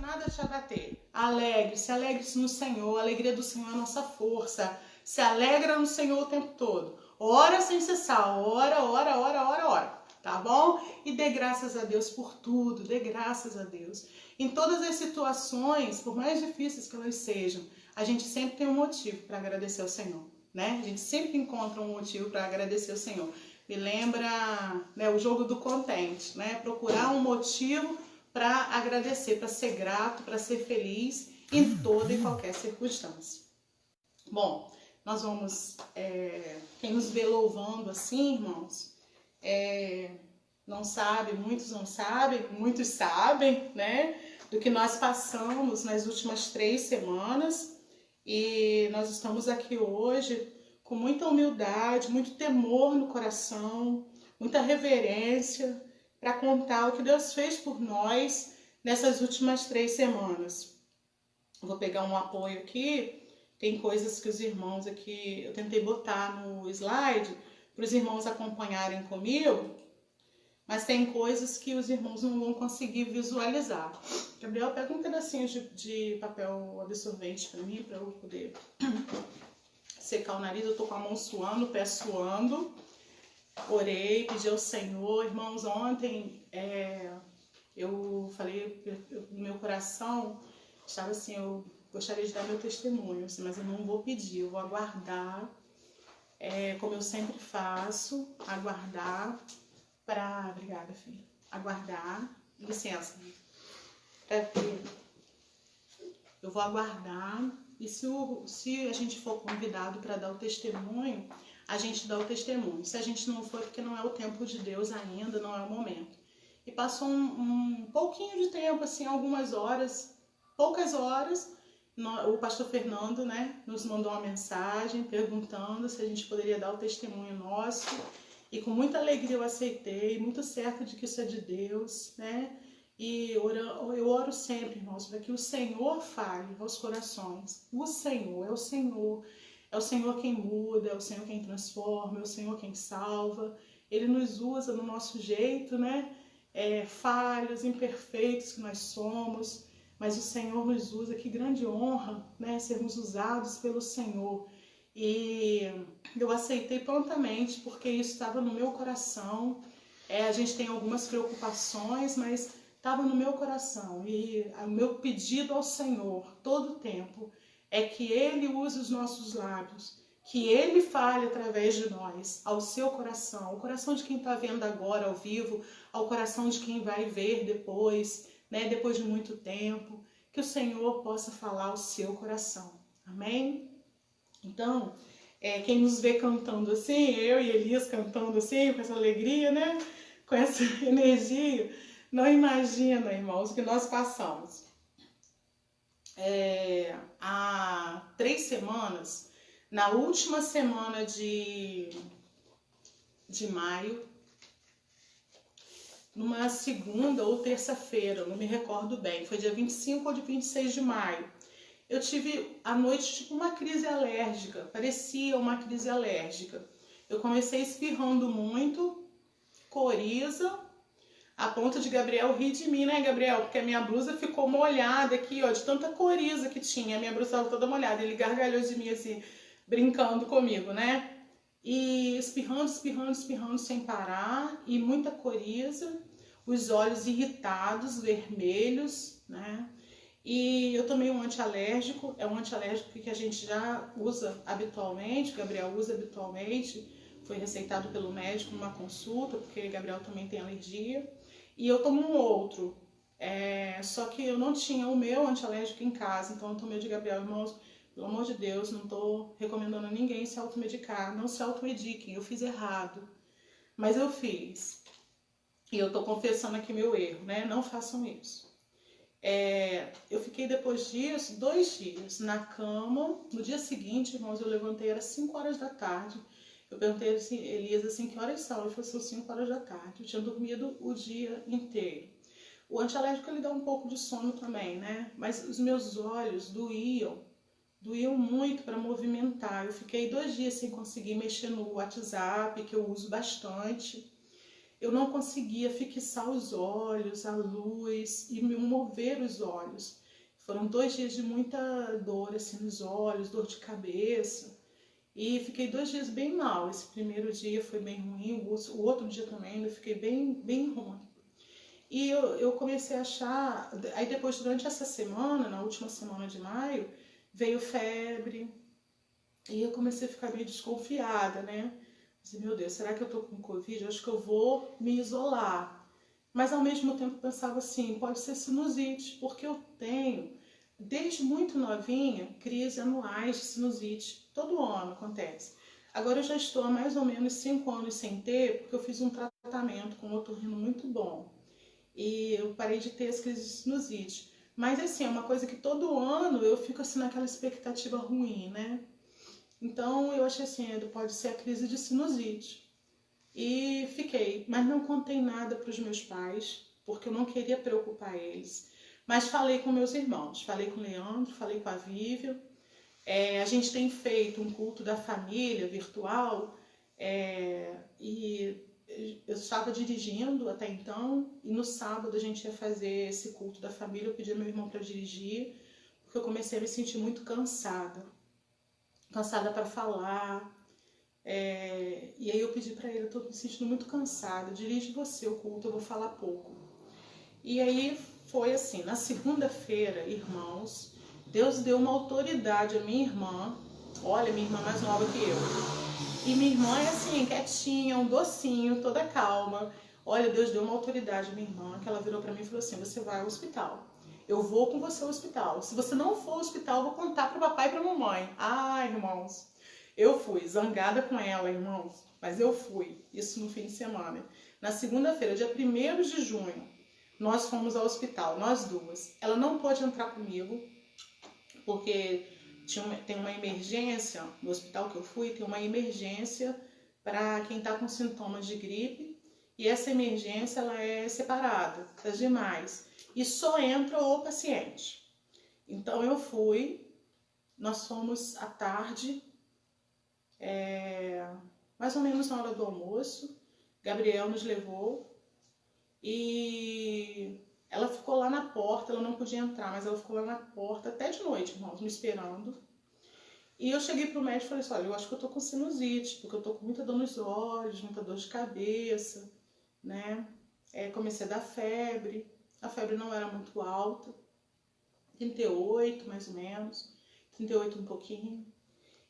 nada te abater. Alegre-se no Senhor, a alegria do Senhor é a nossa força. Se alegra no Senhor o tempo todo. Ora sem cessar, ora, tá bom? E dê graças a Deus por tudo, dê graças a Deus. Em todas as situações, por mais difíceis que elas sejam, a gente sempre tem um motivo para agradecer ao Senhor, né? A gente sempre encontra um motivo para agradecer ao Senhor. Me lembra, né, o jogo do contente, né? Procurar um motivo para agradecer, para ser grato, para ser feliz em toda e qualquer circunstância. Bom, nós vamos, quem nos vê louvando assim, irmãos, não sabe, muitos não sabem, muitos sabem, né, do que nós passamos nas últimas 3 semanas, e nós estamos aqui hoje com muita humildade, muito temor no coração, muita reverência, para contar o que Deus fez por nós nessas últimas 3 semanas. Vou pegar um apoio aqui. Tem coisas que os irmãos aqui, eu tentei botar no slide para os irmãos acompanharem comigo, mas tem coisas que os irmãos não vão conseguir visualizar. Gabriel, pega um pedacinho de papel absorvente para mim, para eu poder secar o nariz. Eu tô com a mão suando, o pé suando. Orei, pedi ao Senhor. Irmãos, ontem eu falei no meu coração, estava assim, eu gostaria de dar meu testemunho, assim, mas eu não vou pedir, eu vou aguardar, como eu sempre faço, aguardar para... Obrigada, filha. Aguardar, licença, eu vou aguardar, e se a gente for convidado para dar o testemunho, a gente dá o testemunho. Se a gente não for, porque não é o tempo de Deus ainda, não é o momento. E passou um pouquinho de tempo, assim, algumas horas, poucas horas, o pastor Fernando, né, nos mandou uma mensagem perguntando se a gente poderia dar o testemunho nosso, e com muita alegria eu aceitei, muito certa de que isso é de Deus, né, e eu oro sempre, irmãos, para que o Senhor fale aos corações. O Senhor, é o Senhor quem muda, é o Senhor quem transforma, é o Senhor quem salva. Ele nos usa no nosso jeito, né, falhos, imperfeitos que nós somos, mas o Senhor nos usa. Que grande honra, né, sermos usados pelo Senhor. E eu aceitei prontamente, porque isso estava no meu coração. A gente tem algumas preocupações, mas estava no meu coração. E o meu pedido ao Senhor, todo o tempo, é que Ele use os nossos lábios, que Ele fale através de nós, ao seu coração, ao coração de quem está vendo agora ao vivo, ao coração de quem vai ver depois, né, depois de muito tempo, que o Senhor possa falar ao seu coração. Amém? Então, quem nos vê cantando assim, eu e Elias cantando assim, com essa alegria, né, com essa energia, não imagina, irmãos, o que nós passamos. Há 3 semanas, na última semana de maio, numa segunda ou terça-feira, não me recordo bem, foi dia 25 ou de 26 de maio, eu tive à noite tipo uma crise alérgica, parecia uma crise alérgica. Eu comecei espirrando muito, coriza, a ponto de Gabriel rir de mim, né, Gabriel? Porque a minha blusa ficou molhada aqui, ó, de tanta coriza que tinha. A minha blusa estava toda molhada. Ele gargalhou de mim, assim, brincando comigo, né? E espirrando sem parar, e muita coriza, os olhos irritados, vermelhos, né? E eu tomei um antialérgico, é um antialérgico que a gente já usa habitualmente, o Gabriel usa habitualmente, foi receitado pelo médico numa consulta, porque o Gabriel também tem alergia. E eu tomo um outro, só que eu não tinha o meu antialérgico em casa, então eu tomei de Gabriel. Irmãos, pelo amor de Deus, não estou recomendando a ninguém se automedicar, não se automediquem, eu fiz errado, mas eu fiz. E eu estou confessando aqui meu erro, né? Não façam isso. Eu fiquei depois disso 2 dias na cama. No dia seguinte, irmãos, eu levantei, era 5 horas da tarde. Eu perguntei assim, Elias, assim, que horas são? Ele falou, são 5 horas da tarde. Eu tinha dormido o dia inteiro. O antialérgico, ele dá um pouco de sono também, né? Mas os meus olhos doíam muito para movimentar. Eu fiquei 2 dias sem conseguir mexer no WhatsApp, que eu uso bastante. eu não conseguia fixar os olhos, a luz e me mover os olhos. Foram 2 dias de muita dor assim nos olhos, dor de cabeça. E fiquei 2 dias bem mal. Esse primeiro dia foi bem ruim, o outro dia também eu fiquei bem ruim. E eu comecei a achar, aí depois durante essa semana, na última semana de maio, veio febre, e eu comecei a ficar meio desconfiada, né? Disse, meu Deus, será que eu tô com Covid? Eu acho que eu vou me isolar. Mas ao mesmo tempo pensava assim, pode ser sinusite, porque eu tenho, desde muito novinha, crises anuais de sinusite. Todo ano acontece. Agora eu já estou há mais ou menos 5 anos sem ter, porque eu fiz um tratamento com um otorrino muito bom. E eu parei de ter as crises de sinusite. Mas assim, é uma coisa que todo ano eu fico assim naquela expectativa ruim, né? Então eu achei assim, pode ser a crise de sinusite. E fiquei, mas não contei nada para os meus pais, porque eu não queria preocupar eles. Mas falei com meus irmãos, falei com o Leandro, falei com a Vívia. A gente tem feito um culto da família virtual e eu estava dirigindo até então e no sábado a gente ia fazer esse culto da família. Eu pedi ao meu irmão para dirigir, porque eu comecei a me sentir muito cansada para falar. E aí eu pedi para ele, eu tô me sentindo muito cansada, dirige você o culto, eu vou falar pouco. E aí foi assim, na segunda-feira, irmãos, Deus deu uma autoridade à minha irmã. Olha, minha irmã mais nova que eu. E minha irmã é assim, quietinha, um docinho, toda calma. Olha, Deus deu uma autoridade à minha irmã, que ela virou para mim e falou assim, você vai ao hospital. Eu vou com você ao hospital. Se você não for ao hospital, eu vou contar para o papai e para a mamãe. Ah, irmãos, eu fui zangada com ela, irmãos, mas eu fui. Isso no fim de semana. Na segunda-feira, dia 1º de junho, nós fomos ao hospital, nós duas. Ela não pôde entrar comigo, porque tem uma emergência, no hospital que eu fui, tem uma emergência para quem está com sintomas de gripe, e essa emergência ela é separada das demais, e só entra o paciente. Então eu fui, nós fomos à tarde, mais ou menos na hora do almoço, Gabriel nos levou, e ela ficou lá na porta, ela não podia entrar, mas ela ficou lá na porta até de noite, irmãos, me esperando. E eu cheguei pro médico e falei assim, olha, eu acho que eu tô com sinusite, porque eu tô com muita dor nos olhos, muita dor de cabeça, né? Comecei a dar febre, a febre não era muito alta, 38 mais ou menos, 38 um pouquinho.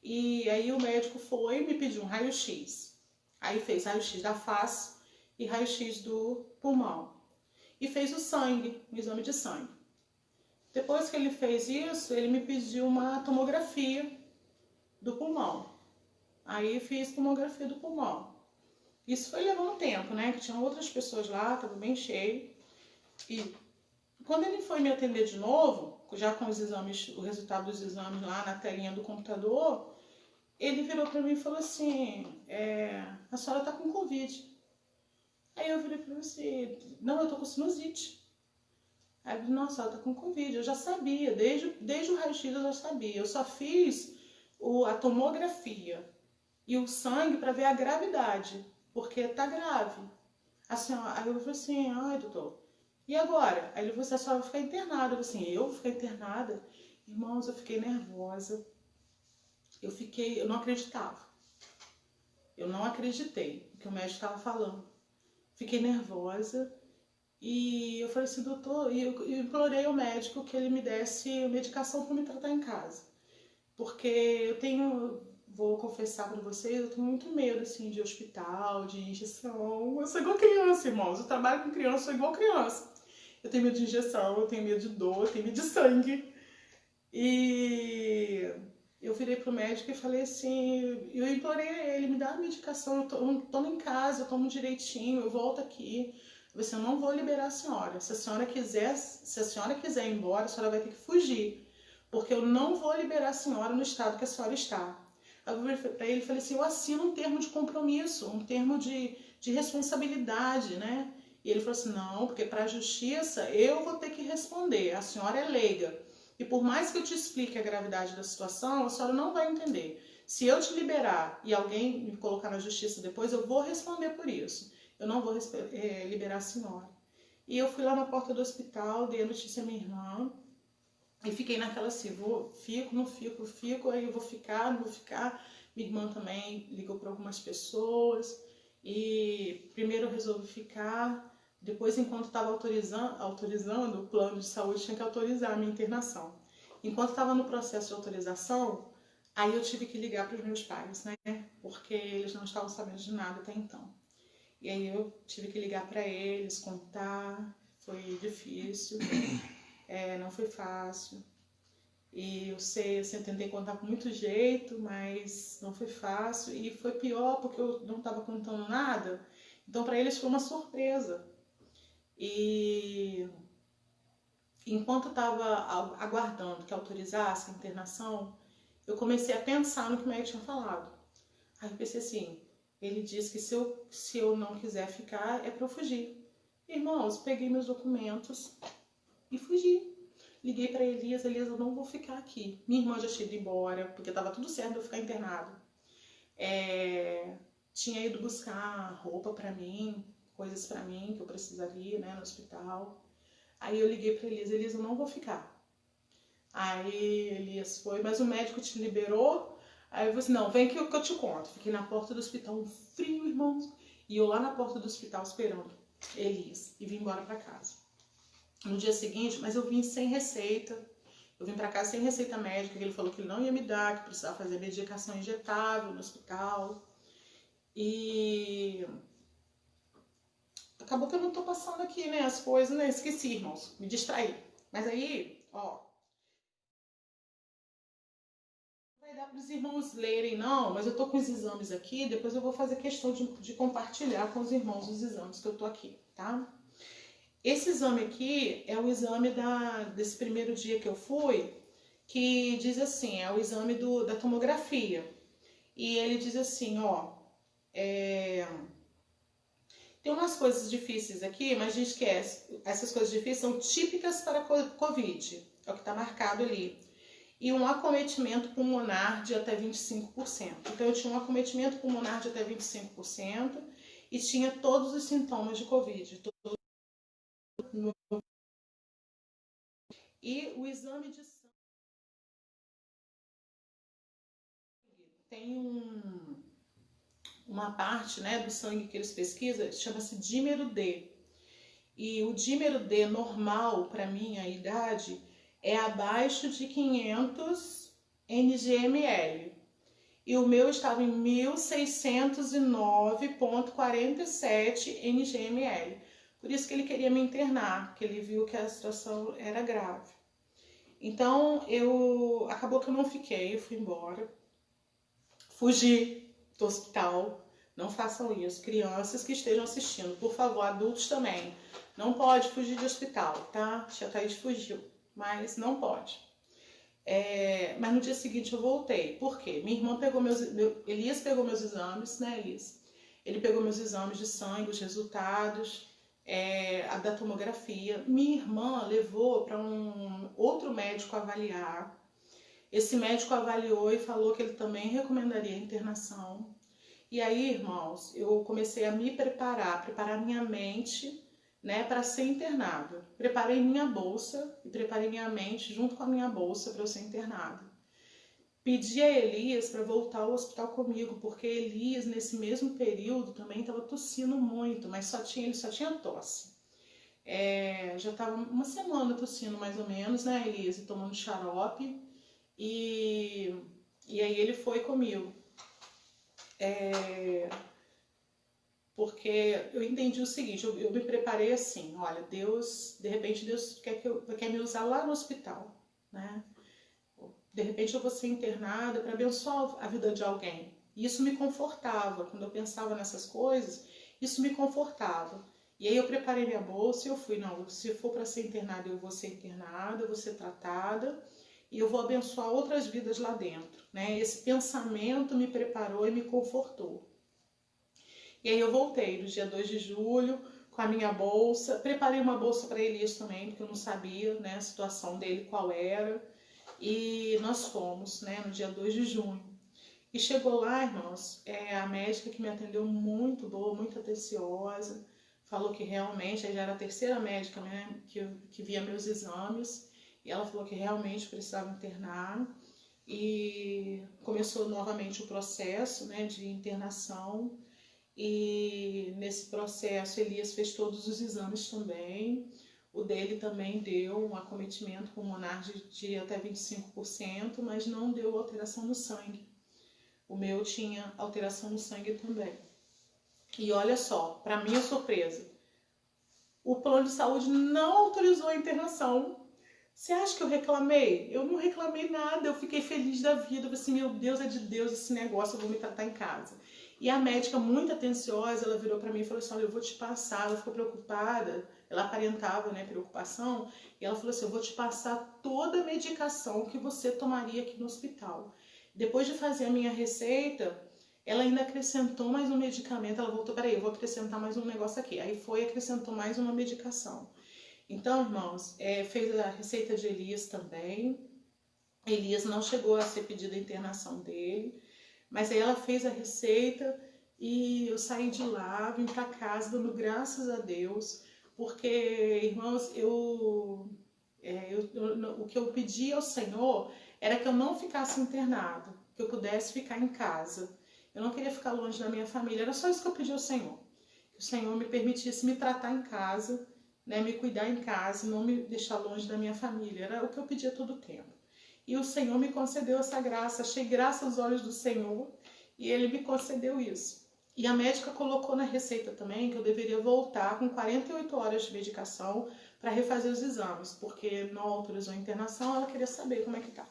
E aí o médico foi e me pediu um raio-x. Aí fez raio-x da face e raio-x do pulmão. E fez o sangue, o exame de sangue. Depois que ele fez isso, ele me pediu uma tomografia do pulmão. Aí fiz tomografia do pulmão. Isso foi levando tempo, né? Que tinham outras pessoas lá, estava bem cheio. E quando ele foi me atender de novo, já com os exames, o resultado dos exames lá na telinha do computador, ele virou para mim e falou assim, a senhora tá com Covid. Aí eu virei para ele assim, não, eu tô com sinusite. Aí eu falei, nossa, ela tá com Covid. Eu já sabia, desde o raio-x eu já sabia. Eu só fiz a tomografia e o sangue para ver a gravidade, porque tá grave. Aí eu falei assim, ai doutor, e agora? Aí ele falou assim, a senhora vai ficar internada. Eu falei assim, eu vou ficar internada? Irmãos, eu fiquei nervosa. Eu não acreditava. Eu não acreditei no que o médico estava falando. Fiquei nervosa. E eu falei assim, doutor, e eu implorei ao médico que ele me desse medicação para me tratar em casa. Porque vou confessar para vocês, eu tenho muito medo, assim, de hospital, de injeção. Eu sou igual criança, irmãos. Eu trabalho com criança, eu sou igual criança. Eu tenho medo de injeção, eu tenho medo de dor, eu tenho medo de sangue. E eu virei pro médico e falei assim, eu implorei a ele, me dá a medicação, eu tomo em casa, eu tomo direitinho, eu volto aqui. Eu falei assim, eu não vou liberar a senhora. Se a senhora quiser ir embora, a senhora vai ter que fugir. Porque eu não vou liberar a senhora no estado que a senhora está. Aí eu virei pra ele e falei assim, eu assino um termo de compromisso, um termo de responsabilidade, né? E ele falou assim, não, porque para a justiça eu vou ter que responder, a senhora é leiga. E por mais que eu te explique a gravidade da situação, a senhora não vai entender. Se eu te liberar e alguém me colocar na justiça depois, eu vou responder por isso. eu não vou liberar a senhora. E eu fui lá na porta do hospital, dei a notícia à minha irmã, e fiquei naquela assim, fico, não fico, fico, aí eu vou ficar, não vou ficar. Minha irmã também ligou para algumas pessoas, e primeiro eu resolvi ficar, depois enquanto estava autorizando, o plano de saúde tinha que autorizar a minha internação. Enquanto estava no processo de autorização, aí eu tive que ligar para os meus pais, né? Porque eles não estavam sabendo de nada até então. E aí eu tive que ligar para eles, contar, foi difícil, não foi fácil. E eu sei, assim, eu tentei contar com muito jeito, mas não foi fácil. E foi pior porque eu não estava contando nada, então para eles foi uma surpresa. E enquanto eu estava aguardando que autorizasse a internação, eu comecei a pensar no que o médico tinha falado. Aí eu pensei assim, ele disse que se eu não quiser ficar, é para eu fugir. Irmãos, peguei meus documentos e fugi. Liguei para Elias, eu não vou ficar aqui. Minha irmã já tinha ido embora, porque estava tudo certo de eu ficar internado. Tinha ido buscar roupa para mim, coisas para mim que eu precisaria, né, no hospital. Aí eu liguei para Elias, eu não vou ficar. Aí Elias foi, mas o médico te liberou? Aí eu falei assim, não, vem que eu te conto. Fiquei na porta do hospital, um frio, irmãos. E eu lá na porta do hospital esperando Elias e vim embora para casa. No dia seguinte, mas eu vim sem receita. Eu vim para casa sem receita médica, que ele falou que ele não ia me dar, que precisava fazer medicação injetável no hospital. E acabou que eu não tô passando aqui, né, as coisas, né? Esqueci, irmãos, me distraí. Mas aí, ó, não vai dar para os irmãos lerem, não, mas eu tô com os exames aqui, depois eu vou fazer questão de compartilhar com os irmãos os exames que eu tô aqui, tá? Esse exame aqui é o exame desse primeiro dia que eu fui, que diz assim, é o exame da tomografia. E ele diz assim, ó, tem umas coisas difíceis aqui, mas diz que essas coisas difíceis são típicas para a Covid, é o que está marcado ali. E um acometimento pulmonar de até 25%. Então eu tinha um acometimento pulmonar de até 25% e tinha todos os sintomas de Covid. E o exame de sangue tem uma parte, né, do sangue que eles pesquisam, chama-se dímero D. E o dímero D normal para minha idade é abaixo de 500 ngml. E o meu estava em 1609,47 ngml. Por isso que ele queria me internar, porque ele viu que a situação era grave. Então, acabou que eu não fiquei, eu fui embora. Fugi do hospital. Não façam isso. Crianças que estejam assistindo, por favor, adultos também. Não pode fugir de hospital, tá? Tia Thaís fugiu, mas não pode. Mas no dia seguinte eu voltei. Por quê? Minha irmã pegou Elias pegou meus exames, né, Elias? Ele pegou meus exames de sangue, os resultados, a da tomografia. Minha irmã levou para um outro médico avaliar. Esse médico avaliou e falou que ele também recomendaria a internação. E aí, irmãos, eu comecei a me preparar minha mente, né, para ser internada. Preparei minha bolsa e preparei minha mente junto com a minha bolsa para eu ser internada. Pedi a Elias para voltar ao hospital comigo, porque Elias, nesse mesmo período, também estava tossindo muito, mas ele só tinha tosse. Já estava uma semana tossindo mais ou menos, né, Elias, e tomando xarope. E aí ele foi comigo. Porque eu entendi o seguinte, eu me preparei assim, olha, de repente Deus quer me usar lá no hospital, né? De repente eu vou ser internada para abençoar a vida de alguém. E isso me confortava, quando eu pensava nessas coisas, isso me confortava. E aí eu preparei minha bolsa e eu fui, não, se for para ser internada, eu vou ser internada, eu vou ser tratada e eu vou abençoar outras vidas lá dentro, né? Esse pensamento me preparou e me confortou. E aí eu voltei no dia 2 de julho com a minha bolsa, preparei uma bolsa para Elias também, porque eu não sabia, né, a situação dele qual era, e nós fomos, né, no dia 2 de junho. E chegou lá, irmãos, a médica que me atendeu muito boa, muito atenciosa, falou que realmente, já era a terceira médica, né, que via meus exames, e ela falou que realmente precisava internar, e começou novamente o processo, né, de internação, e nesse processo Elias fez todos os exames também. O dele também deu um acometimento pulmonar de até 25%, mas não deu alteração no sangue. O meu tinha alteração no sangue também. E olha só, para minha surpresa, o plano de saúde não autorizou a internação. Você acha que eu reclamei? Eu não reclamei nada, eu fiquei feliz da vida. Eu falei assim, meu Deus, é de Deus esse negócio, eu vou me tratar em casa. E a médica, muito atenciosa, ela virou para mim e falou assim, olha, eu vou te passar. Ela ficou preocupada, ela aparentava, né, preocupação, e ela falou assim, eu vou te passar toda a medicação que você tomaria aqui no hospital. Depois de fazer a minha receita, ela ainda acrescentou mais um medicamento, ela voltou, peraí, eu vou acrescentar mais um negócio aqui. Aí foi e acrescentou mais uma medicação. Então, irmãos, fez a receita de Elias também. Elias não chegou a ser pedida a internação dele, mas aí ela fez a receita e eu saí de lá, vim para casa dando graças a Deus, porque, irmãos, o que eu pedi ao Senhor era que eu não ficasse internado, que eu pudesse ficar em casa. Eu não queria ficar longe da minha família, era só isso que eu pedi ao Senhor. Que o Senhor me permitisse me tratar em casa, né, me cuidar em casa, não me deixar longe da minha família. Era o que eu pedia todo o tempo. E o Senhor me concedeu essa graça. Achei graça aos olhos do Senhor e Ele me concedeu isso. E a médica colocou na receita também que eu deveria voltar com 48 horas de medicação para refazer os exames, porque não autorizou a internação, ela queria saber como é que estava.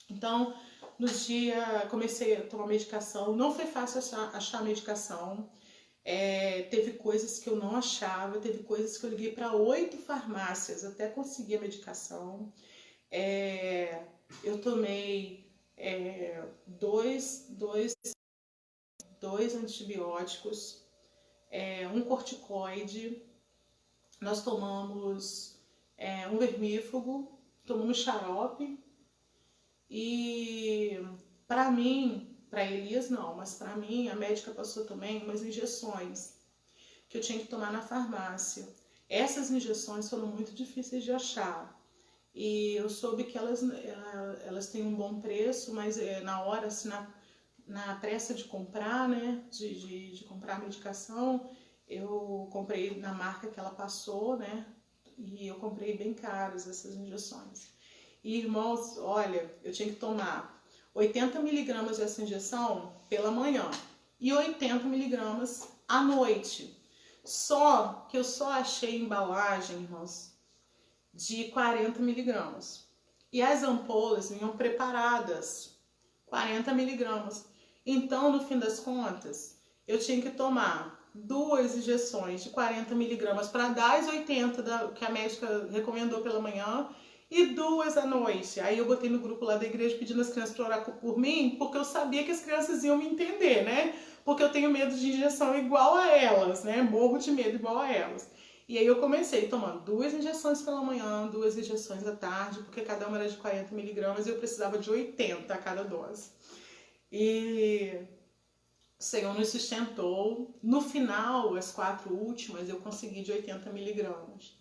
Então, nos dias, comecei a tomar medicação, não foi fácil achar medicação. Teve coisas que eu não achava, teve coisas que eu liguei para 8 farmácias até conseguir a medicação. Eu tomei dois antibióticos, um corticoide, nós tomamos um vermífugo, tomamos xarope e para mim, para Elias não, mas para mim a médica passou também umas injeções que eu tinha que tomar na farmácia. Essas injeções foram muito difíceis de achar. E eu soube que elas têm um bom preço, mas na hora, assim, na pressa de comprar, né, de comprar a medicação, eu comprei na marca que ela passou, né, e eu comprei bem caras essas injeções. E, irmãos, olha, eu tinha que tomar 80 miligramas dessa injeção pela manhã e 80 miligramas à noite. Só que eu só achei embalagem, irmãos, de 40 miligramas. E as ampolas vinham preparadas, 40 miligramas. Então, no fim das contas, eu tinha que tomar 2 injeções de 40 miligramas para dar as 80 que a médica recomendou pela manhã e 2 à noite. Aí eu botei no grupo lá da igreja pedindo as crianças para orar por mim, porque eu sabia que as crianças iam me entender, né? Porque eu tenho medo de injeção igual a elas, né? Morro de medo igual a elas. E aí eu comecei tomando 2 injeções pela manhã, 2 injeções à tarde, porque cada uma era de 40 miligramas e eu precisava de 80 a cada dose. E o Senhor nos sustentou. No final, as 4 últimas, eu consegui de 80 miligramas.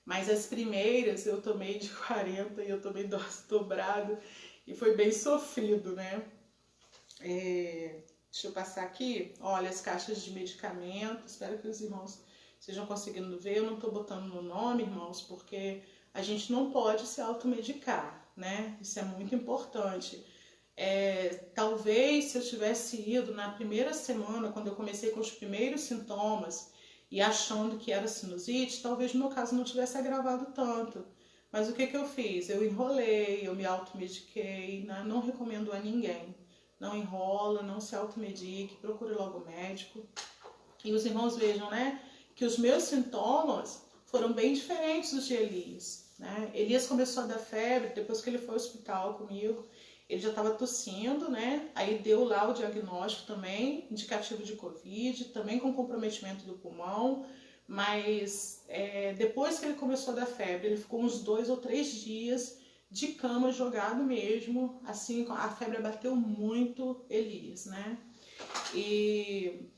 Mas as primeiras eu tomei de 40 e eu tomei dose dobrada e foi bem sofrido, né? Deixa eu passar aqui. Olha, as caixas de medicamento. Espero que os irmãos estejam conseguindo ver. Eu não estou botando no nome, irmãos, porque a gente não pode se automedicar, né? Isso é muito importante. Talvez se eu tivesse ido na primeira semana, quando eu comecei com os primeiros sintomas e achando que era sinusite, talvez no meu caso não tivesse agravado tanto. Mas o que eu fiz? Eu enrolei, eu me automediquei, né? Não recomendo a ninguém. Não enrola, não se automedique, procure logo o médico. E os irmãos vejam, né, que os meus sintomas foram bem diferentes dos de Elias, né? Elias começou a dar febre depois que ele foi ao hospital comigo. Ele já estava tossindo, né? Aí deu lá o diagnóstico também, indicativo de Covid, também com comprometimento do pulmão. Mas depois que ele começou a dar febre, ele ficou uns 2 ou 3 dias de cama, jogado mesmo, assim, a febre bateu muito, Elias, né? E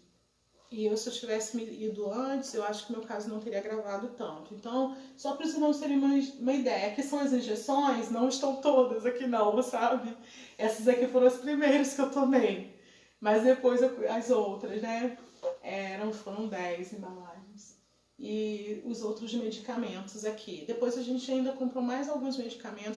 eu, se eu tivesse ido antes, eu acho que meu caso não teria agravado tanto. Então, só para os irmãos terem uma ideia, aqui são as injeções, não estão todas aqui não, sabe? Essas aqui foram as primeiras que eu tomei. Mas depois as outras, né? Foram 10 embalagens. E os outros medicamentos aqui. Depois a gente ainda comprou mais alguns medicamentos.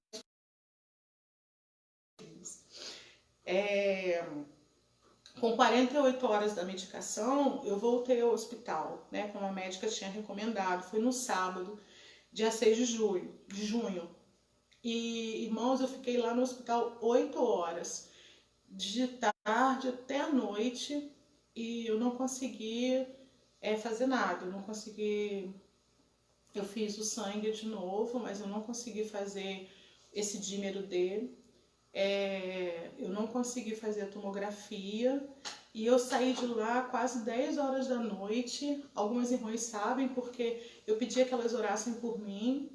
Com 48 horas da medicação, eu voltei ao hospital, né? Como a médica tinha recomendado. Foi no sábado, dia 6 de junho. E, irmãos, eu fiquei lá no hospital 8 horas. De tarde até a noite. E eu não consegui fazer nada. Eu não consegui... Eu fiz o sangue de novo, mas eu não consegui fazer esse dímero D. Eu não consegui fazer a tomografia e eu saí de lá quase 10 horas da noite. Algumas irmãs sabem porque eu pedi que elas orassem por mim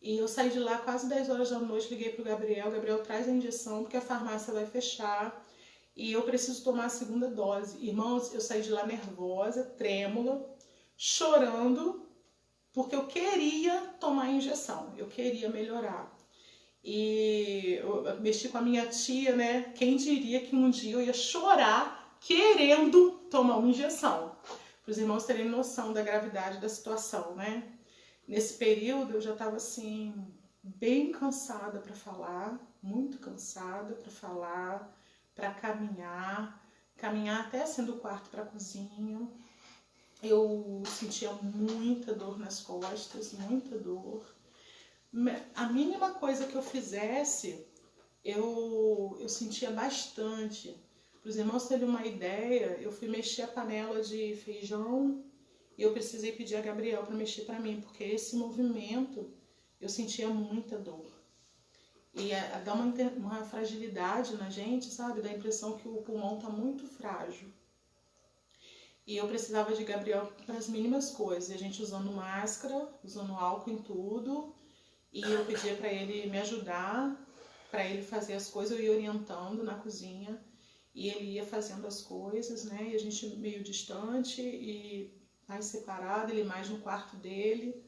e eu saí de lá quase 10 horas da noite, liguei pro Gabriel, traz a injeção porque a farmácia vai fechar e eu preciso tomar a segunda dose. Irmãos, eu saí de lá nervosa, trêmula, chorando porque eu queria tomar a injeção, eu queria melhorar. E eu mexi com a minha tia, né? Quem diria que um dia eu ia chorar querendo tomar uma injeção. Para os irmãos terem noção da gravidade da situação, né? Nesse período eu já estava assim, bem cansada para falar, muito cansada para falar, para caminhar até assim do quarto para a cozinha. Eu sentia muita dor nas costas, muita dor. A mínima coisa que eu fizesse, eu sentia bastante. Para os irmãos terem uma ideia, eu fui mexer a panela de feijão e eu precisei pedir a Gabriel para mexer para mim, porque esse movimento eu sentia muita dor. E dá uma fragilidade na gente, sabe? Dá a impressão que o pulmão está muito frágil. E eu precisava de Gabriel para as mínimas coisas. E a gente usando máscara, usando álcool em tudo. E eu pedia para ele me ajudar, para ele fazer as coisas, eu ia orientando na cozinha e ele ia fazendo as coisas, né? E a gente meio distante e mais separado, ele mais no quarto dele.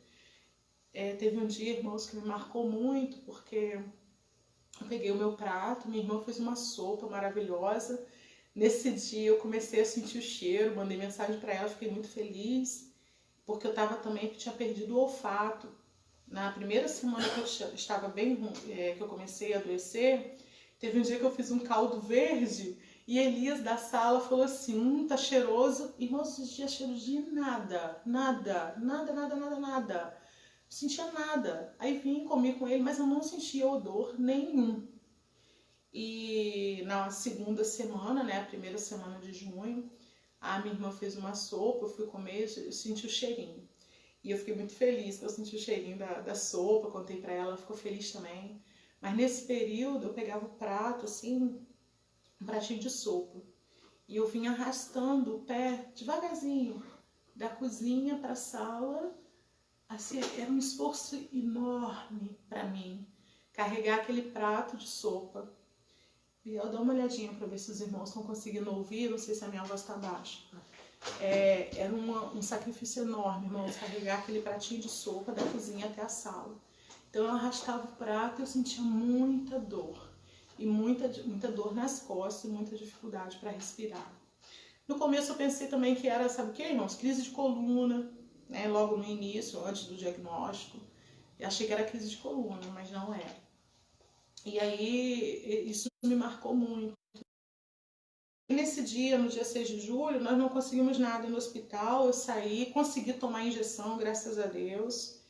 Teve um dia, irmãos, que me marcou muito, porque eu peguei o meu prato, minha irmã fez uma sopa maravilhosa. Nesse dia eu comecei a sentir o cheiro, mandei mensagem para ela, fiquei muito feliz, porque eu tinha perdido o olfato. Na primeira semana que eu estava bem ruim, que eu comecei a adoecer, teve um dia que eu fiz um caldo verde e Elias da sala falou assim, tá cheiroso. Irmão, esses dias cheiro de nada. Não sentia nada. Aí vim comer com ele, mas eu não sentia odor nenhum. E na segunda semana, né, a primeira semana de junho, a minha irmã fez uma sopa, eu fui comer, eu senti o cheirinho. E eu fiquei muito feliz, eu senti o cheirinho da sopa, contei pra ela, ela ficou feliz também. Mas nesse período eu pegava o prato, assim, um pratinho de sopa. E eu vinha arrastando o pé devagarzinho, da cozinha pra sala. Assim, era um esforço enorme pra mim, carregar aquele prato de sopa. E eu dou uma olhadinha pra ver se os irmãos estão conseguindo ouvir, não sei se a minha voz tá baixa. Era um sacrifício enorme, irmãos, carregar aquele pratinho de sopa da cozinha até a sala. Então eu arrastava o prato e eu sentia muita dor. E muita dor nas costas e muita dificuldade para respirar. No começo eu pensei também que era, sabe o que, irmãos? Crise de coluna, né? Logo no início, antes do diagnóstico. Eu achei que era crise de coluna, mas não era. E aí isso me marcou muito. Nesse dia, no dia 6 de julho, nós não conseguimos nada no hospital, eu saí, consegui tomar a injeção, graças a Deus.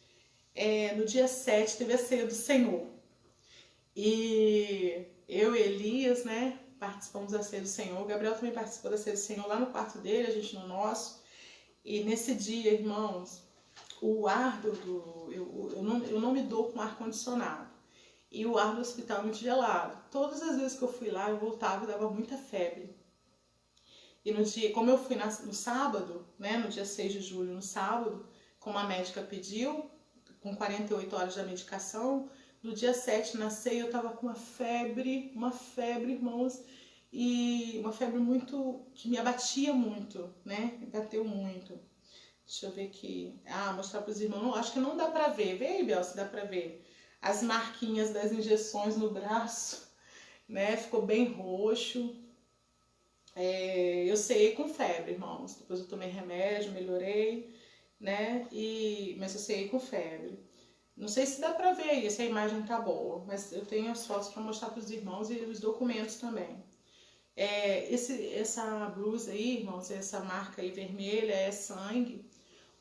No dia 7 teve a ceia do Senhor. E eu e Elias, né, participamos da ceia do Senhor. O Gabriel também participou da ceia do Senhor lá no quarto dele, a gente no nosso. E nesse dia, irmãos, o ar eu não me dou com ar-condicionado. E o ar do hospital é muito gelado. Todas as vezes que eu fui lá, eu voltava e dava muita febre. E no dia, como eu fui no sábado, né, no dia 6 de julho, no sábado, como a médica pediu, com 48 horas da medicação, No dia 7 na ceia eu tava com uma febre, irmãos, e uma febre muito, que me abatia muito, né? Me bateu muito. Deixa eu ver aqui. Mostrar para os irmãos. Não, acho que não dá pra ver. Vê aí, Bel, se dá pra ver. As marquinhas das injeções no braço, né? Ficou bem roxo. Eu ceiei com febre, irmãos. Depois eu tomei remédio, melhorei, né? Mas eu ceiei com febre. Não sei se dá pra ver aí, se a imagem tá boa, mas eu tenho as fotos para mostrar para os irmãos e os documentos também. Essa blusa aí, irmãos, essa marca aí vermelha é sangue.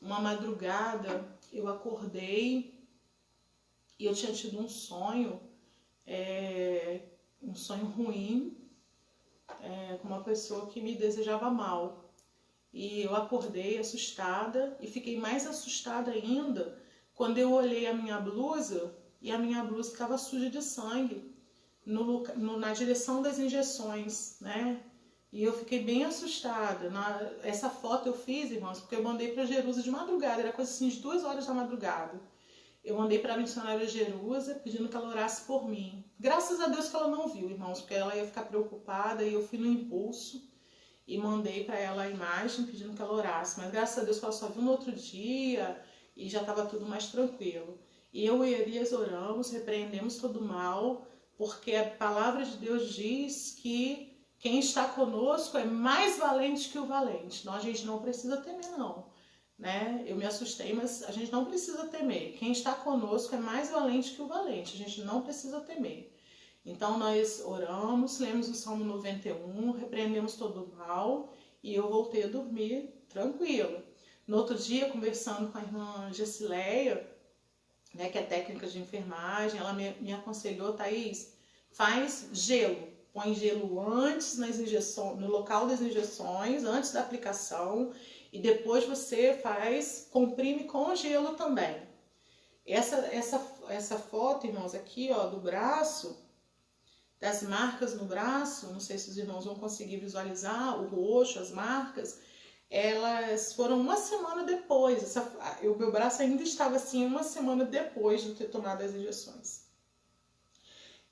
Uma madrugada eu acordei e eu tinha tido um sonho ruim, com uma pessoa que me desejava mal. E eu acordei assustada e fiquei mais assustada ainda quando eu olhei a minha blusa e a minha blusa estava suja de sangue na direção das injeções, né? E eu fiquei bem assustada. Essa foto eu fiz, irmãos, porque eu mandei para Jerusa de madrugada, era coisa assim de 2 horas da madrugada. Eu mandei para a missionária Jerusa pedindo que ela orasse por mim. Graças a Deus que ela não viu, irmãos, porque ela ia ficar preocupada e eu fui no impulso e mandei para ela a imagem pedindo que ela orasse. Mas graças a Deus que ela só viu no outro dia e já estava tudo mais tranquilo. E eu e Elias oramos, repreendemos todo o mal, porque a palavra de Deus diz que quem está conosco é mais valente que o valente. Então a gente não precisa temer, não. Né? Eu me assustei, mas a gente não precisa temer. Quem está conosco é mais valente que o valente. A gente não precisa temer. Então nós oramos, lemos o Salmo 91, repreendemos todo o mal e eu voltei a dormir tranquila. No outro dia, conversando com a irmã Gessileia, né, que é técnica de enfermagem, ela me aconselhou: Thaís, faz gelo, põe gelo antes nas injeções, no local das injeções, antes da aplicação, e depois você comprime com gelo também. Essa foto, irmãos, aqui, ó, do braço, das marcas no braço, não sei se os irmãos vão conseguir visualizar o roxo, as marcas, elas foram uma semana depois. Meu braço ainda estava assim uma semana depois de ter tomado as injeções.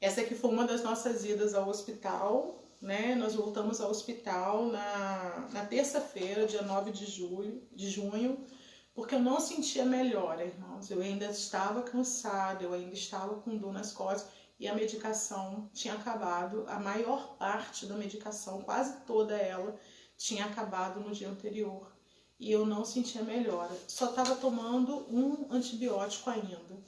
Essa aqui foi uma das nossas idas ao hospital, né? Nós voltamos ao hospital na terça-feira, dia 9 de junho, porque eu não sentia melhora, irmãos. Eu ainda estava cansada, eu ainda estava com dor nas costas e a medicação tinha acabado. A maior parte da medicação, quase toda ela, tinha acabado no dia anterior e eu não sentia melhora. Só estava tomando um antibiótico ainda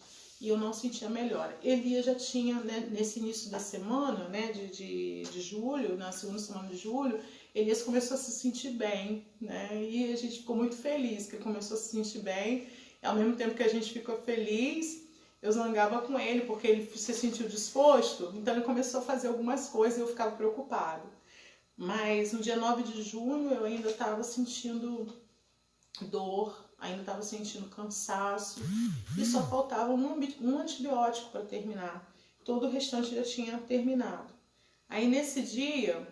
e eu não sentia melhora. Elias já tinha, né, nesse início da semana, né, de julho, na segunda semana de julho, Elias começou a se sentir bem, né, e a gente ficou muito feliz que ele começou a se sentir bem. E ao mesmo tempo que a gente ficou feliz, eu zangava com ele porque ele se sentiu disposto, então ele começou a fazer algumas coisas e eu ficava preocupada. Mas no dia 9 de junho eu ainda estava sentindo dor, ainda estava sentindo cansaço e só faltava um antibiótico para terminar. Todo o restante já tinha terminado. Aí nesse dia,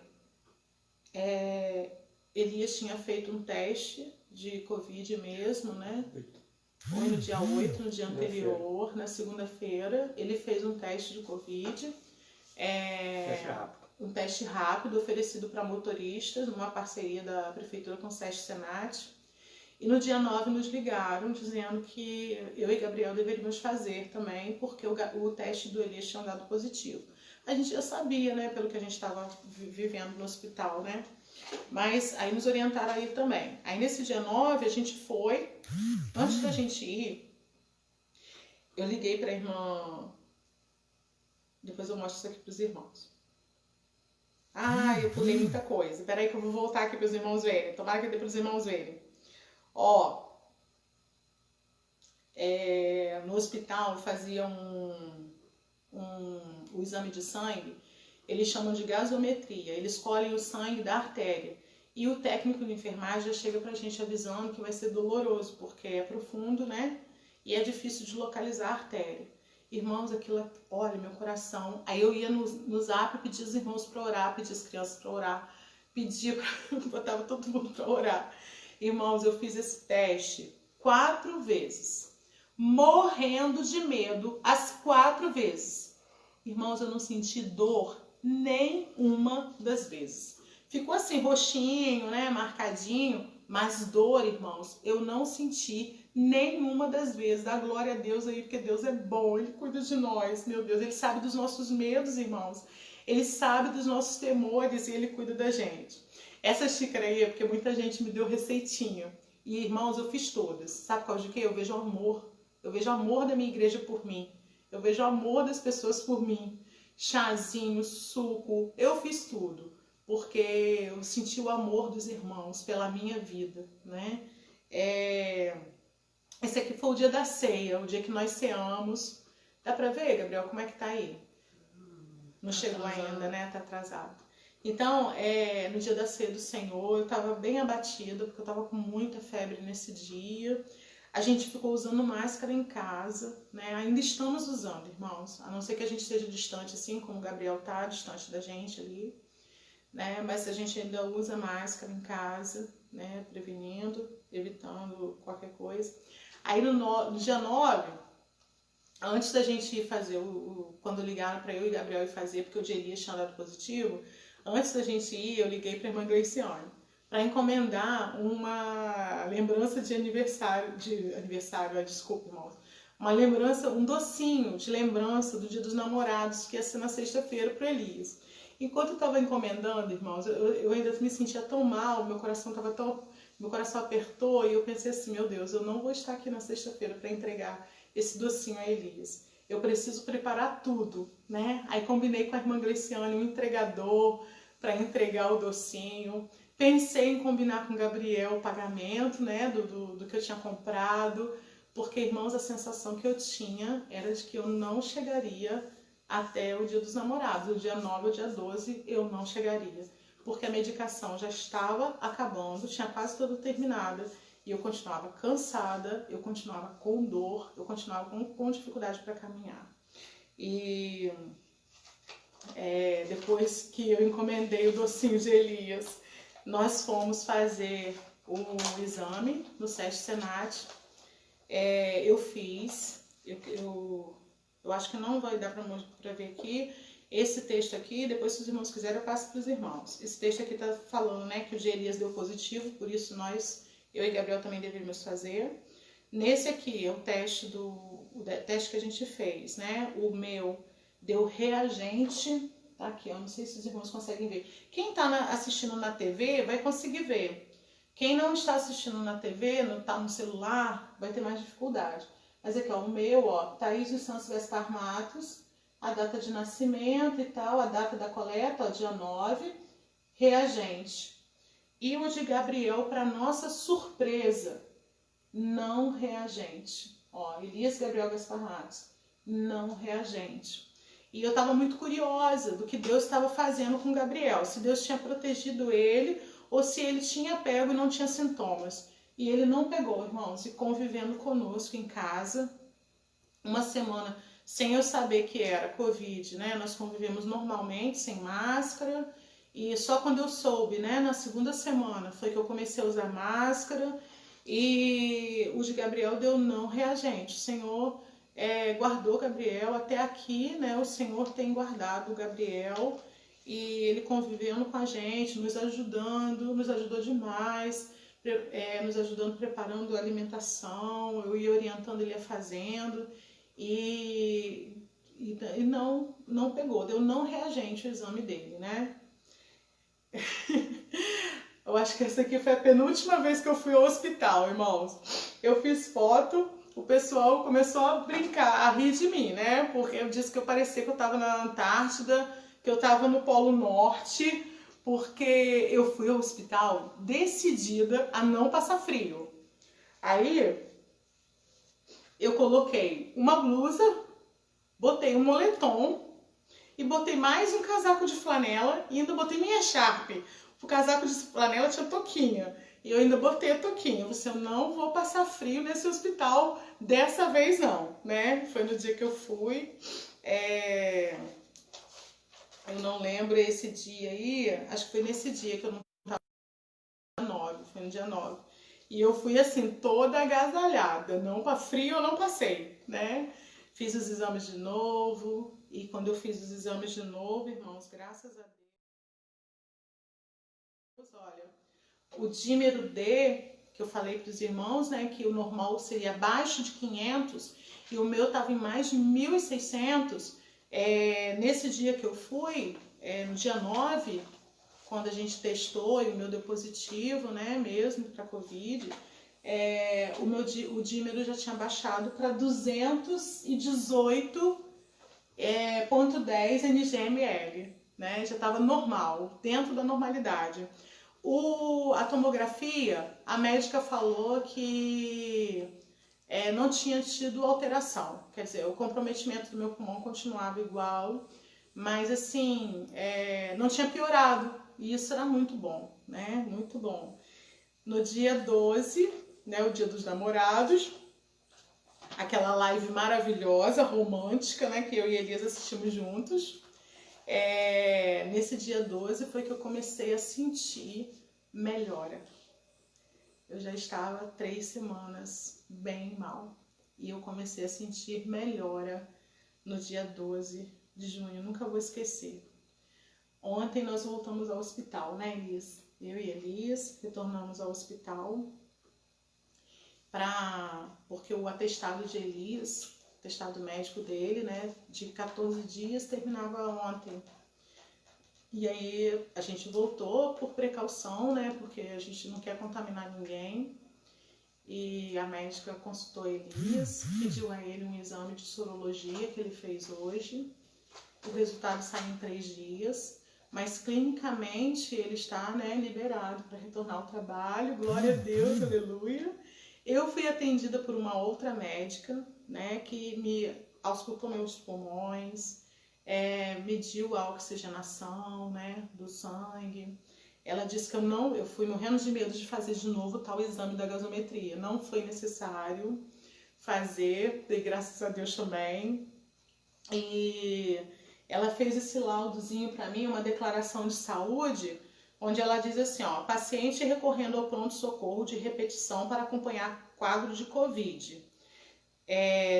Elias tinha feito um teste de Covid mesmo, né? Foi no dia 8, no dia anterior, na segunda-feira, ele fez um teste de Covid. Um teste rápido oferecido para motoristas, numa parceria da Prefeitura com o SESC Senat. E no dia 9 nos ligaram dizendo que eu e Gabriel deveríamos fazer também, porque o teste do Elias tinha dado positivo. A gente já sabia, né, pelo que a gente estava vivendo no hospital, né? Mas aí nos orientaram a ir também. Aí nesse dia 9 a gente foi. Antes da gente ir, eu liguei para a irmã. Depois eu mostro isso aqui para os irmãos. Eu pulei muita coisa. Peraí que eu vou voltar aqui para os irmãos verem. Tomara que dê para os irmãos verem. Ó, no hospital fazia o exame de sangue. Eles chamam de gasometria. Eles colhem o sangue da artéria. E o técnico de enfermagem já chega pra gente avisando que vai ser doloroso, porque é profundo, né? E é difícil de localizar a artéria. Irmãos, aquilo, olha, meu coração. Aí eu ia no zap, pedia os irmãos para orar, pedia as crianças para orar, botava todo mundo para orar. Irmãos, eu fiz esse teste 4 vezes. morrendo de medo as 4 vezes. Irmãos, eu não senti dor nenhuma das vezes. Ficou assim, roxinho, né, marcadinho, mas dor, irmãos, eu não senti nenhuma das vezes. Dá glória a Deus aí, porque Deus é bom, Ele cuida de nós, meu Deus. Ele sabe dos nossos medos, irmãos. Ele sabe dos nossos temores e Ele cuida da gente. Essa xícara aí é porque muita gente me deu receitinha. E, irmãos, eu fiz todas. Sabe por causa de quê? Eu vejo amor. Eu vejo amor da minha igreja por mim. Eu vejo amor das pessoas por mim. Chazinho, suco, eu fiz tudo. Porque eu senti o amor dos irmãos pela minha vida, né? Esse aqui foi o dia da ceia, o dia que nós ceamos. Dá pra ver, Gabriel, como é que tá aí? Não chegou ainda, né? Tá atrasado. Então, no dia da ceia do Senhor, eu tava bem abatida, porque eu tava com muita febre nesse dia. A gente ficou usando máscara em casa, né? Ainda estamos usando, irmãos. A não ser que a gente esteja distante, assim como o Gabriel tá, distante da gente ali, né? Mas a gente ainda usa máscara em casa, né? Prevenindo, evitando qualquer coisa. Aí no dia 9, antes da gente ir fazer, quando ligaram para eu e Gabriel ir fazer, porque o dia Elias tinha dado positivo, antes da gente ir, eu liguei para a irmã Graciane para encomendar uma lembrança de aniversário, desculpa, irmãos, uma lembrança, um docinho de lembrança do Dia dos Namorados, que ia ser na sexta-feira para Elias. Enquanto eu estava encomendando, irmãos, eu ainda me sentia tão mal, meu coração apertou e eu pensei assim, meu Deus, eu não vou estar aqui na sexta-feira para entregar esse docinho a Elias. Eu preciso preparar tudo, né? Aí combinei com a irmã Graciane um entregador para entregar o docinho. Pensei em combinar com o Gabriel o pagamento, né, do que eu tinha comprado, porque, irmãos, a sensação que eu tinha era de que eu não chegaria até o Dia dos Namorados. O dia 9 ou dia 12 eu não chegaria, porque a medicação já estava acabando, tinha quase toda terminada, e eu continuava cansada, eu continuava com dor, eu continuava com dificuldade para caminhar. E depois que eu encomendei o docinho de Elias, nós fomos fazer o exame no SESC Senat. Eu fiz, eu acho que não vai dar para ver aqui. Esse texto aqui, depois se os irmãos quiserem, eu passo para os irmãos. Esse texto aqui está falando, né, que o de Elias deu positivo, por isso eu e Gabriel também deveríamos fazer. Nesse aqui é o teste que a gente fez, né? O meu deu reagente, tá aqui, eu não sei se os irmãos conseguem ver. Quem está assistindo na TV vai conseguir ver. Quem não está assistindo na TV, não está no celular, vai ter mais dificuldade. Mas aqui, ó, o meu, ó, Thaís dos Santos Gaspar Matos, a data de nascimento e tal, a data da coleta, ó, dia 9, reagente. E o de Gabriel, para nossa surpresa, não reagente. Ó, Elias Gabriel Gaspar Matos, não reagente. E eu estava muito curiosa do que Deus estava fazendo com Gabriel, se Deus tinha protegido ele ou se ele tinha pego e não tinha sintomas. E ele não pegou, irmãos, e convivendo conosco em casa, uma semana sem eu saber que era Covid, né? Nós convivemos normalmente, sem máscara, e só quando eu soube, né, na segunda semana, foi que eu comecei a usar máscara, e o de Gabriel deu não reagente. O Senhor guardou Gabriel até aqui, né? O Senhor tem guardado o Gabriel, e ele convivendo com a gente, nos ajudou demais, nos ajudando, preparando a alimentação, eu ia orientando ele a fazendo, e não pegou, deu não reagente o exame dele, né? Eu acho que essa aqui foi a penúltima vez que eu fui ao hospital, irmãos. Eu fiz foto, o pessoal começou a brincar, a rir de mim, né? Porque eu disse que eu parecia que eu tava na Antártida, que eu tava no Polo Norte, porque eu fui ao hospital decidida a não passar frio. Aí eu coloquei uma blusa, botei um moletom e botei mais um casaco de flanela e ainda botei minha Sharp. O casaco de flanela tinha touquinha e eu ainda botei a touquinha. Eu disse, eu não vou passar frio nesse hospital dessa vez não, né? Foi no dia que eu fui. Eu não lembro esse dia aí, acho que foi nesse dia que eu não estava, foi no dia 9. E eu fui assim, toda agasalhada, não para frio eu não passei, né? Fiz os exames de novo, e quando eu fiz os exames de novo, irmãos, graças a Deus, olha, o dímero D, que eu falei para os irmãos, né, que o normal seria abaixo de 500, e o meu estava em mais de 1.600, nesse dia que eu fui, no dia 9, quando a gente testou e o meu deu positivo, né, mesmo para Covid, o dímero já tinha baixado para 218,10 ngml, né, já estava normal, dentro da normalidade. A tomografia, a médica falou que não tinha tido alteração, quer dizer, o comprometimento do meu pulmão continuava igual, mas assim, não tinha piorado, e isso era muito bom, né? Muito bom. No dia 12, né, o dia dos namorados, aquela live maravilhosa, romântica, né, que eu e Elias assistimos juntos, nesse dia 12 foi que eu comecei a sentir melhora. Eu já estava 3 semanas bem mal e eu comecei a sentir melhora no dia 12 de junho, nunca vou esquecer. Ontem nós voltamos ao hospital, né, Elias? Eu e Elias retornamos ao hospital porque o atestado de Elias, atestado médico dele, né, de 14 dias, terminava ontem. E aí a gente voltou por precaução, né, porque a gente não quer contaminar ninguém. E a médica consultou Elias, pediu a ele um exame de sorologia que ele fez hoje. O resultado sai em 3 dias, mas clinicamente ele está, né, liberado para retornar ao trabalho. Glória a Deus, aleluia. Eu fui atendida por uma outra médica, né, que me auscultou meus pulmões, mediu a oxigenação, né, do sangue. Ela disse que eu fui morrendo de medo de fazer de novo tal exame da gasometria. Não foi necessário fazer, e graças a Deus também. E ela fez esse laudozinho para mim, uma declaração de saúde, onde ela diz assim, ó, paciente recorrendo ao pronto-socorro de repetição para acompanhar quadro de Covid.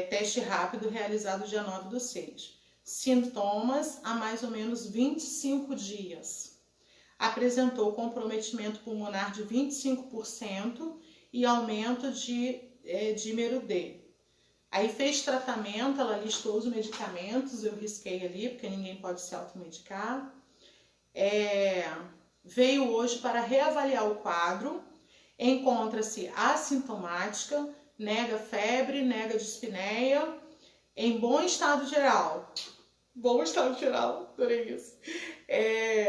Teste rápido realizado dia 9/6. Sintomas há mais ou menos 25 dias. Apresentou comprometimento pulmonar de 25% e aumento de dímero D. Aí fez tratamento, ela listou os medicamentos, eu risquei ali, porque ninguém pode se automedicar. Veio hoje para reavaliar o quadro, encontra-se assintomática, nega febre, nega dispneia, em bom estado geral. Bom estado geral, adorei isso.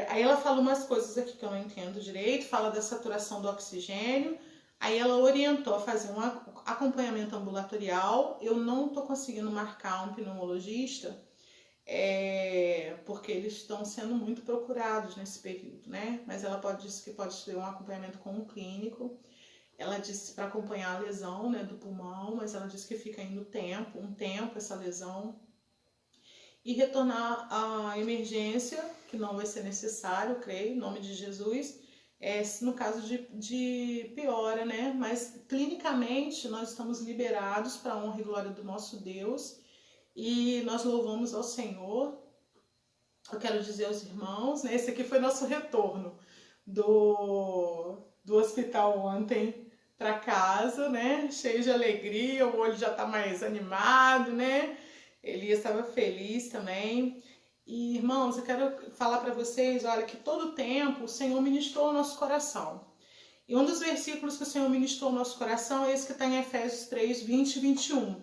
Aí ela fala umas coisas aqui que eu não entendo direito, fala da saturação do oxigênio, aí ela orientou a fazer um acompanhamento ambulatorial. Eu não estou conseguindo marcar um pneumologista, porque eles estão sendo muito procurados nesse período, né? Mas ela disse que pode ter um acompanhamento com um clínico. Ela disse para acompanhar a lesão, né, do pulmão, mas ela disse que fica indo um tempo essa lesão. E retornar à emergência, que não vai ser necessário, creio, em nome de Jesus, no caso de piora, né? Mas clinicamente nós estamos liberados para a honra e glória do nosso Deus e nós louvamos ao Senhor. Eu quero dizer aos irmãos, né? Esse aqui foi nosso retorno do hospital ontem para casa, né? Cheio de alegria, o olho já está mais animado, né? Elias estava feliz também. E, irmãos, eu quero falar para vocês, olha, que todo tempo o Senhor ministrou o nosso coração. E um dos versículos que o Senhor ministrou no nosso coração é esse que está em Efésios 3, 20 e 21.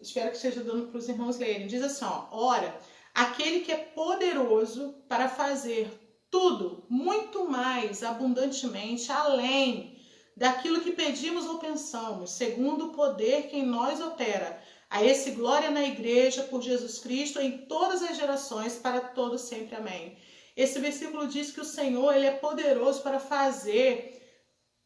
Espero que esteja dando para os irmãos lerem. Diz assim, ó, ora, aquele que é poderoso para fazer tudo, muito mais abundantemente, além daquilo que pedimos ou pensamos, segundo o poder que em nós opera, a esse glória na igreja por Jesus Cristo em todas as gerações, para todos sempre. Amém. Esse versículo diz que o Senhor, ele é poderoso para fazer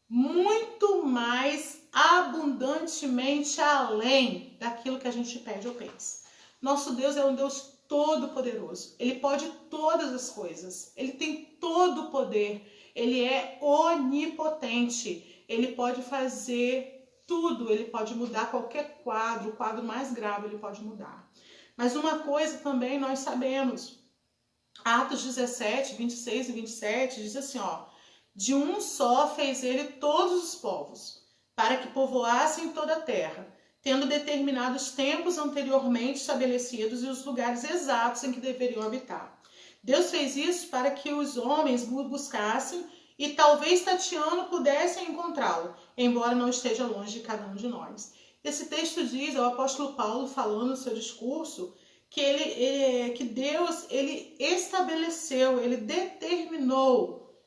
muito mais abundantemente além daquilo que a gente pede ou pensa. Nosso Deus é um Deus todo poderoso. Ele pode todas as coisas. Ele tem todo o poder. Ele é onipotente. ele pode fazer tudo, ele pode mudar qualquer quadro, o quadro mais grave ele pode mudar. Mas uma coisa também nós sabemos, Atos 17, 26 e 27 diz assim, ó, de um só fez ele todos os povos, para que povoassem toda a terra, tendo determinado os tempos anteriormente estabelecidos e os lugares exatos em que deveriam habitar. Deus fez isso para que os homens o buscassem e talvez tateando pudessem encontrá-lo, embora não esteja longe de cada um de nós. Esse texto diz, é o apóstolo Paulo falando no seu discurso, que Deus ele estabeleceu, ele determinou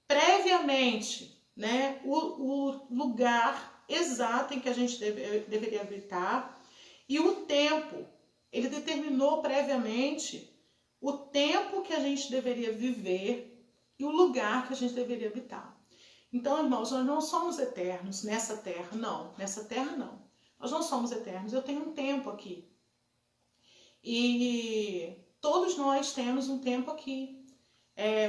previamente, né, o lugar exato em que a gente deveria habitar e o tempo. Ele determinou previamente o tempo que a gente deveria viver e o lugar que a gente deveria habitar. Então, irmãos, nós não somos eternos nessa terra, não. Nessa terra, não. Nós não somos eternos. Eu tenho um tempo aqui. E todos nós temos um tempo aqui.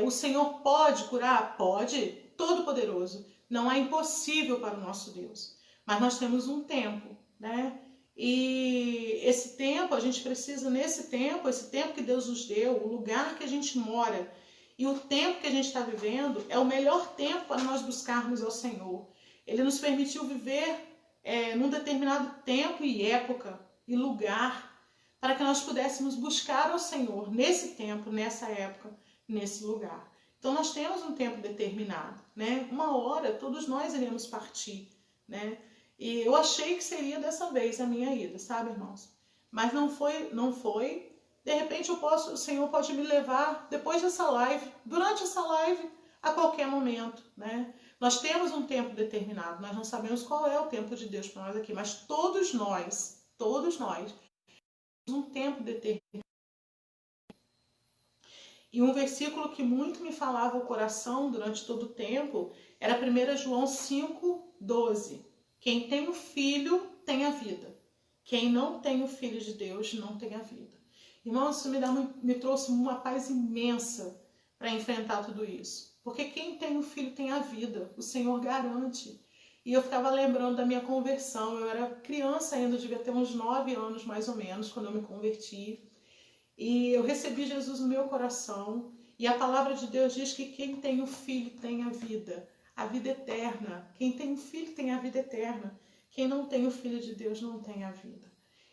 O Senhor pode curar? Pode. Todo-poderoso. Não é impossível para o nosso Deus. Mas nós temos um tempo, né? E esse tempo, a gente precisa, nesse tempo, esse tempo que Deus nos deu, o lugar que a gente mora e o tempo que a gente está vivendo, é o melhor tempo para nós buscarmos ao Senhor. Ele nos permitiu viver num determinado tempo e época e lugar, para que nós pudéssemos buscar ao Senhor nesse tempo, nessa época, nesse lugar. Então nós temos um tempo determinado, né? Uma hora todos nós iremos partir, né? E eu achei que seria dessa vez a minha ida, sabe, irmãos? Mas não foi. De repente o Senhor pode me levar depois dessa live, durante essa live, a qualquer momento, né? Nós temos um tempo determinado, nós não sabemos qual é o tempo de Deus para nós aqui, mas todos nós, um tempo determinado. E um versículo que muito me falava o coração durante todo o tempo era 1 João 5:12. Quem tem o Filho tem a vida. Quem não tem o Filho de Deus não tem a vida. Irmão, isso me trouxe uma paz imensa para enfrentar tudo isso. Porque quem tem o Filho tem a vida. O Senhor garante. E eu ficava lembrando da minha conversão. Eu era criança ainda, devia ter uns 9 anos mais ou menos, quando eu me converti. E eu recebi Jesus no meu coração. E a palavra de Deus diz que quem tem o Filho tem a vida eterna. Quem tem o Filho tem a vida eterna. Quem não tem o Filho de Deus não tem a vida.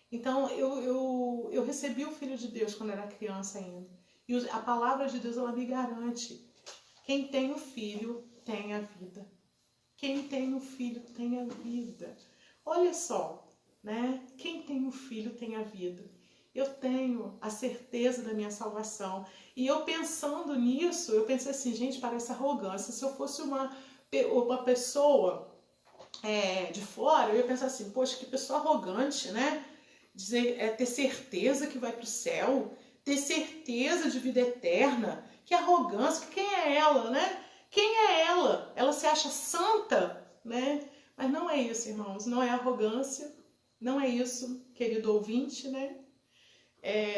Então, eu recebi o Filho de Deus quando era criança ainda. E a palavra de Deus, ela me garante. Quem tem o Filho tem a vida. Quem tem o Filho tem a vida. Olha só, né? Quem tem o Filho tem a vida. Eu tenho a certeza da minha salvação. E eu pensando nisso, eu pensei assim, gente, parece arrogância. Se eu fosse uma pessoa de fora, eu ia pensar assim, poxa, que pessoa arrogante, né? Ter certeza que vai para o céu, ter certeza de vida eterna. Que arrogância, quem é ela, né? Quem é ela? Ela se acha santa, né? Mas não é isso, irmãos, não é arrogância, não é isso, querido ouvinte, né?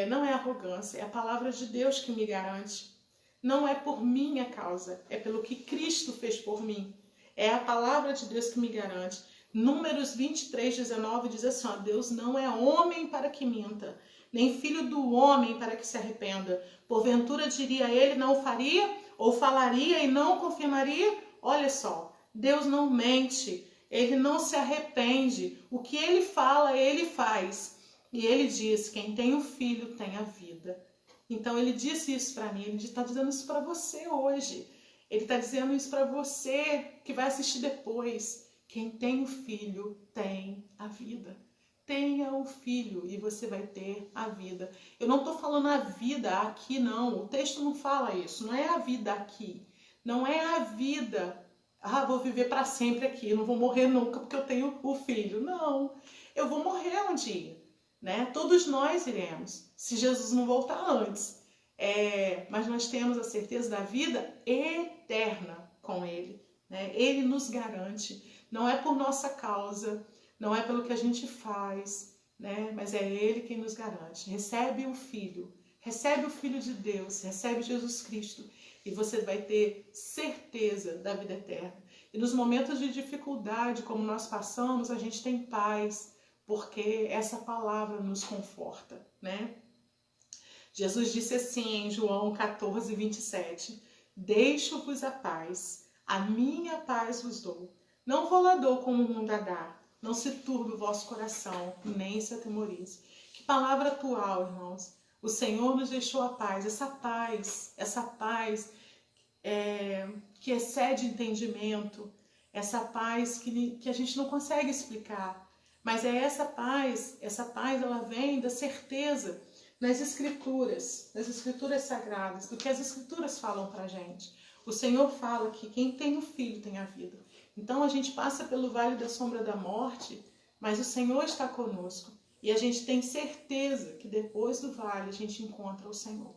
Não é arrogância, é a palavra de Deus que me garante. Não é por minha causa, é pelo que Cristo fez por mim. É a palavra de Deus que me garante. Números 23:19 diz assim, ó, Deus não é homem para que minta, nem filho do homem para que se arrependa. Porventura diria ele, não faria, ou falaria e não confirmaria? Olha só, Deus não mente, ele não se arrepende. O que ele fala, ele faz. E ele diz, quem tem o Filho tem a vida. Então ele disse isso para mim, ele está dizendo isso para você hoje. Ele está dizendo isso para você que vai assistir depois. Quem tem o Filho tem a vida. Tenha o Filho e você vai ter a vida. Eu não estou falando a vida aqui, não. O texto não fala isso. Não é a vida aqui. Não é a vida. Vou viver para sempre aqui. Não vou morrer nunca porque eu tenho o Filho. Não. Eu vou morrer um dia. Né? Todos nós iremos, se Jesus não voltar antes. Mas nós temos a certeza da vida eterna com Ele. Né? Ele nos garante. Não é por nossa causa, não é pelo que a gente faz, né? Mas é Ele quem nos garante. Recebe o Filho de Deus, recebe Jesus Cristo e você vai ter certeza da vida eterna. E nos momentos de dificuldade, como nós passamos, a gente tem paz, porque essa palavra nos conforta, né? Jesus disse assim em João 14, 27, deixo-vos a paz, a minha paz vos dou. Não vou lá dou como o mundo a dá. Não se turbe o vosso coração, nem se atemorize. Que palavra atual, irmãos. O Senhor nos deixou a paz, essa paz que excede entendimento, essa paz que a gente não consegue explicar. Mas é essa paz ela vem da certeza nas escrituras sagradas, do que as escrituras falam pra gente. O Senhor fala que quem tem o Filho tem a vida. Então a gente passa pelo vale da sombra da morte, mas o Senhor está conosco. E a gente tem certeza que depois do vale a gente encontra o Senhor.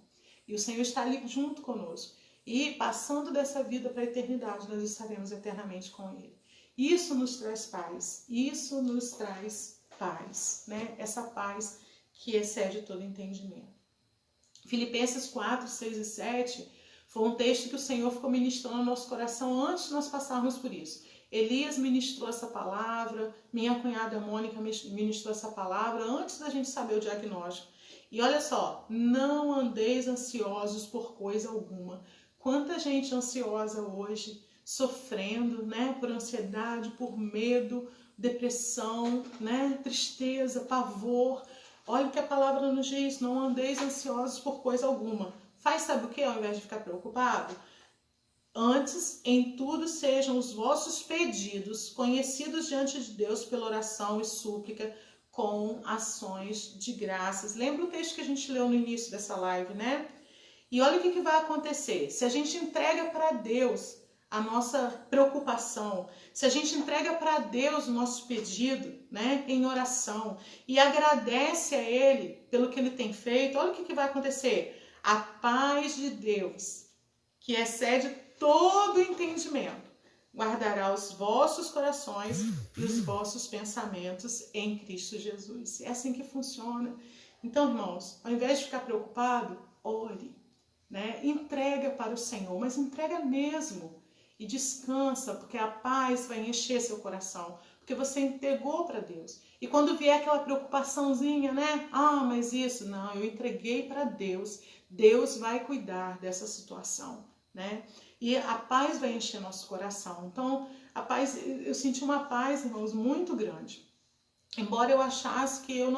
E o Senhor está ali junto conosco. E passando dessa vida para a eternidade, nós estaremos eternamente com Ele. Isso nos traz paz. Isso nos traz paz, né? Essa paz que excede todo entendimento. Filipenses 4, 6 e 7 foi um texto que o Senhor ficou ministrando no nosso coração antes de nós passarmos por isso. Elias ministrou essa palavra, minha cunhada Mônica ministrou essa palavra antes da gente saber o diagnóstico. E olha só, não andeis ansiosos por coisa alguma. Quanta gente ansiosa hoje, sofrendo, né, por ansiedade, por medo, depressão, né, tristeza, pavor. Olha o que a palavra nos diz, não andeis ansiosos por coisa alguma. Faz sabe o que ao invés de ficar preocupado? Antes, em tudo sejam os vossos pedidos conhecidos diante de Deus pela oração e súplica com ações de graças. Lembra o texto que a gente leu no início dessa live, né? E olha o que vai acontecer. Se a gente entrega para Deus a nossa preocupação, se a gente entrega para Deus o nosso pedido, né, em oração, e agradece a Ele pelo que Ele tem feito, olha o que vai acontecer. A paz de Deus, que excede todo entendimento, guardará os vossos corações e os vossos pensamentos em Cristo Jesus. É assim que funciona. Então, irmãos, ao invés de ficar preocupado, ore, né? Entrega para o Senhor, mas entrega mesmo. E descansa, porque a paz vai encher seu coração, porque você entregou para Deus. E quando vier aquela preocupaçãozinha, né? Ah, mas isso, não, eu entreguei para Deus. Deus vai cuidar dessa situação, né? E a paz vai encher nosso coração. Então, a paz, eu senti uma paz, irmãos, muito grande. Embora eu achasse que eu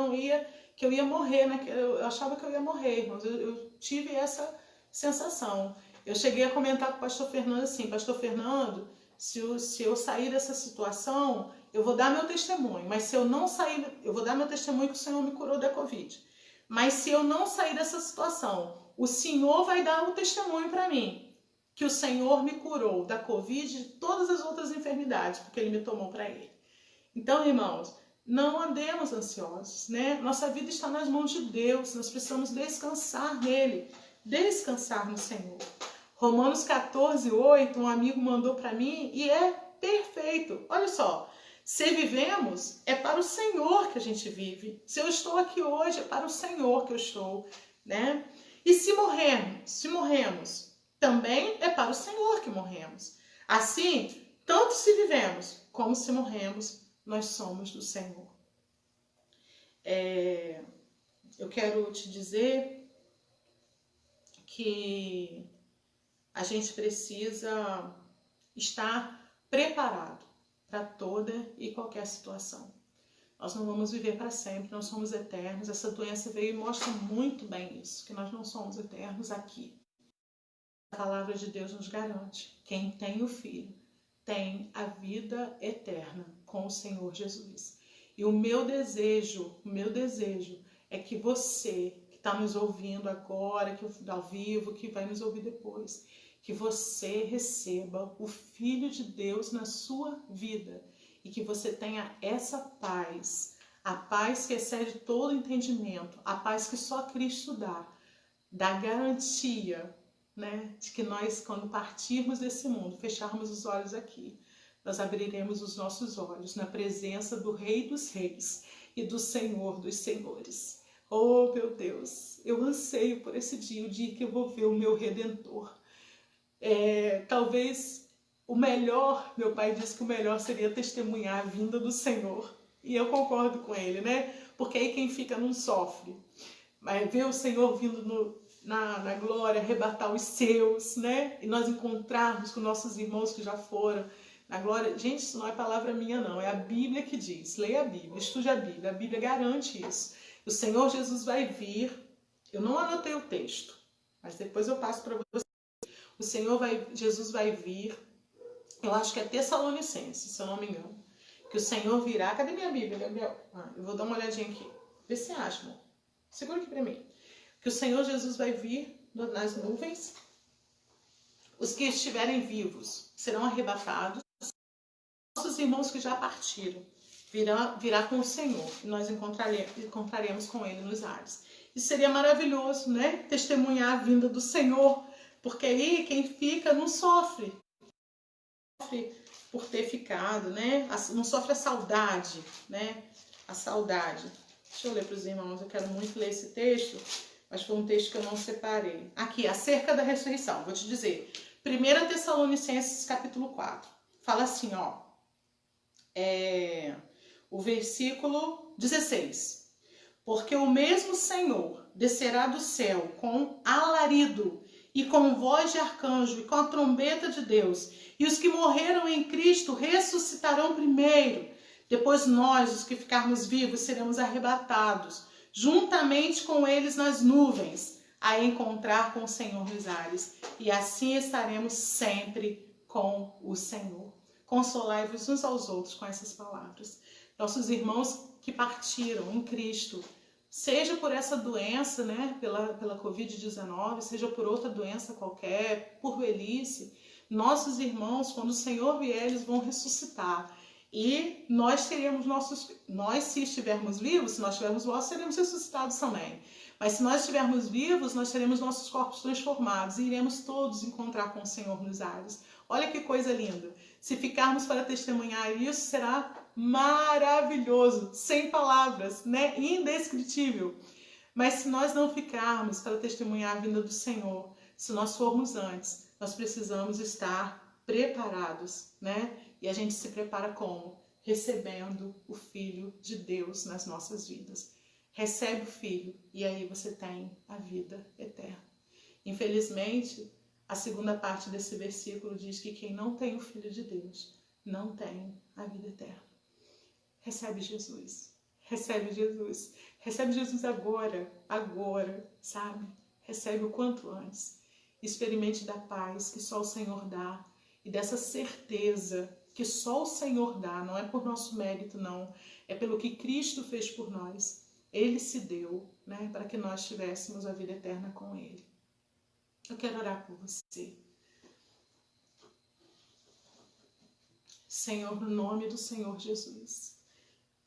ia morrer, né? Eu achava que eu ia morrer, irmãos. Eu tive essa sensação. Eu cheguei a comentar com o pastor Fernando assim, pastor Fernando, se eu sair dessa situação, eu vou dar meu testemunho, mas se eu não sair, eu vou dar meu testemunho que o Senhor me curou da Covid. Mas se eu não sair dessa situação, o Senhor vai dar o testemunho para mim, que o Senhor me curou da Covid e de todas as outras enfermidades, porque Ele me tomou para Ele. Então, irmãos, não andemos ansiosos, né? Nossa vida está nas mãos de Deus, nós precisamos descansar nele, descansar no Senhor. Romanos 14, 8, um amigo mandou para mim e é perfeito. Olha só, se vivemos, é para o Senhor que a gente vive. Se eu estou aqui hoje, é para o Senhor que eu estou, né? E se morremos, também é para o Senhor que morremos. Assim, tanto se vivemos como se morremos, nós somos do Senhor. Eu quero te dizer que a gente precisa estar preparado para toda e qualquer situação. Nós não vamos viver para sempre, nós somos eternos. Essa doença veio e mostra muito bem isso, que nós não somos eternos aqui. A palavra de Deus nos garante, quem tem o Filho tem a vida eterna com o Senhor Jesus. E o meu desejo é que você que está nos ouvindo agora, que ao vivo, que vai nos ouvir depois, que você receba o Filho de Deus na sua vida e que você tenha essa paz, a paz que excede todo entendimento, a paz que só Cristo dá garantia, né, de que nós, quando partirmos desse mundo, fecharmos os olhos aqui, nós abriremos os nossos olhos na presença do Rei dos Reis e do Senhor dos Senhores. Oh, meu Deus, eu anseio por esse dia, o dia que eu vou ver o meu Redentor. Talvez o melhor, meu pai disse que o melhor seria testemunhar a vinda do Senhor. E eu concordo com ele, né? Porque aí quem fica não sofre. Mas ver o Senhor vindo na glória, arrebatar os seus, né? E nós encontrarmos com nossos irmãos que já foram na glória. Gente, isso não é palavra minha, não. É a Bíblia que diz. Leia a Bíblia, estude a Bíblia. A Bíblia garante isso. O Senhor Jesus vai vir. Eu não anotei o texto, mas depois eu passo para você. Jesus vai vir. Eu acho que é Tessalonicenses, se eu não me engano. Que o Senhor virá. Cadê minha Bíblia, Gabriel? Eu vou dar uma olhadinha aqui. Vê se acha, amor. Segura aqui para mim. Que o Senhor Jesus vai vir nas nuvens. Os que estiverem vivos serão arrebatados. Nossos irmãos que já partiram virá com o Senhor. E nós encontraremos com ele nos ares. Isso seria maravilhoso, né? Testemunhar a vinda do Senhor. Porque aí quem fica não sofre. Sofre por ter ficado, né? Não sofre a saudade, né? A saudade. Deixa eu ler para os irmãos, eu quero muito ler esse texto, mas foi um texto que eu não separei. Aqui, acerca da ressurreição, vou te dizer. 1 Tessalonicenses capítulo 4. Fala assim, ó. O versículo 16. Porque o mesmo Senhor descerá do céu com alarido e com voz de arcanjo e com a trombeta de Deus. E os que morreram em Cristo ressuscitarão primeiro. Depois nós, os que ficarmos vivos, seremos arrebatados, juntamente com eles nas nuvens, a encontrar com o Senhor nos ares. E assim estaremos sempre com o Senhor. Consolai-vos uns aos outros com essas palavras. Nossos irmãos que partiram em Cristo, seja por essa doença, né, pela Covid-19, seja por outra doença qualquer, por velhice, nossos irmãos, quando o Senhor vier, eles vão ressuscitar. E nós teremos nós, se estivermos vivos, se nós estivermos mortos, seremos ressuscitados também. Mas se nós estivermos vivos, nós teremos nossos corpos transformados e iremos todos encontrar com o Senhor nos ares. Olha que coisa linda. Se ficarmos para testemunhar isso, será maravilhoso, sem palavras, né? Indescritível. Mas se nós não ficarmos para testemunhar a vinda do Senhor, se nós formos antes, nós precisamos estar preparados, né? E a gente se prepara como? Recebendo o Filho de Deus nas nossas vidas. Recebe o Filho e aí você tem a vida eterna. Infelizmente, a segunda parte desse versículo diz que quem não tem o Filho de Deus não tem a vida eterna. Recebe Jesus. Recebe Jesus. Recebe Jesus agora, sabe? Recebe o quanto antes. Experimente da paz que só o Senhor dá e dessa certeza que só o Senhor dá, não é por nosso mérito, não. É pelo que Cristo fez por nós. Ele se deu, né, para que nós tivéssemos a vida eterna com Ele. Eu quero orar por você. Senhor, no nome do Senhor Jesus,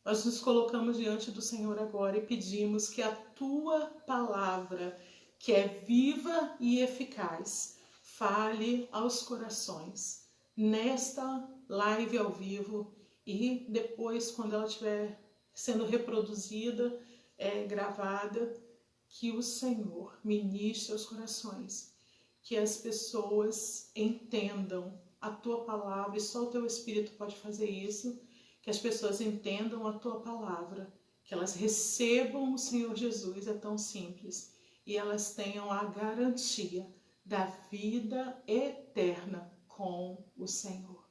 nós nos colocamos diante do Senhor agora e pedimos que a Tua palavra, que é viva e eficaz, fale aos corações. Nesta live ao vivo e depois, quando ela estiver sendo reproduzida, gravada, que o Senhor ministre aos corações, que as pessoas entendam a Tua palavra, e só o Teu Espírito pode fazer isso, que as pessoas entendam a Tua palavra, que elas recebam o Senhor Jesus, é tão simples, e elas tenham a garantia da vida eterna com o Senhor.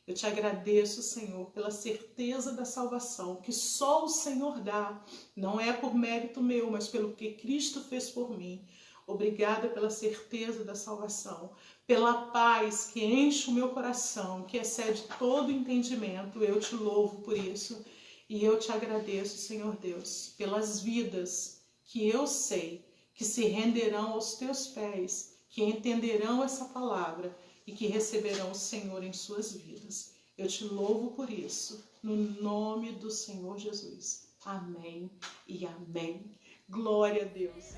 Eu te agradeço, Senhor, pela certeza da salvação, que só o Senhor dá. Não é por mérito meu, mas pelo que Cristo fez por mim. Obrigada pela certeza da salvação, pela paz que enche o meu coração, que excede todo entendimento. Eu te louvo por isso. E eu te agradeço, Senhor Deus, pelas vidas que eu sei que se renderão aos teus pés, que entenderão essa palavra e que receberão o Senhor em suas vidas. Eu te louvo por isso, no nome do Senhor Jesus. Amém e amém. Glória a Deus.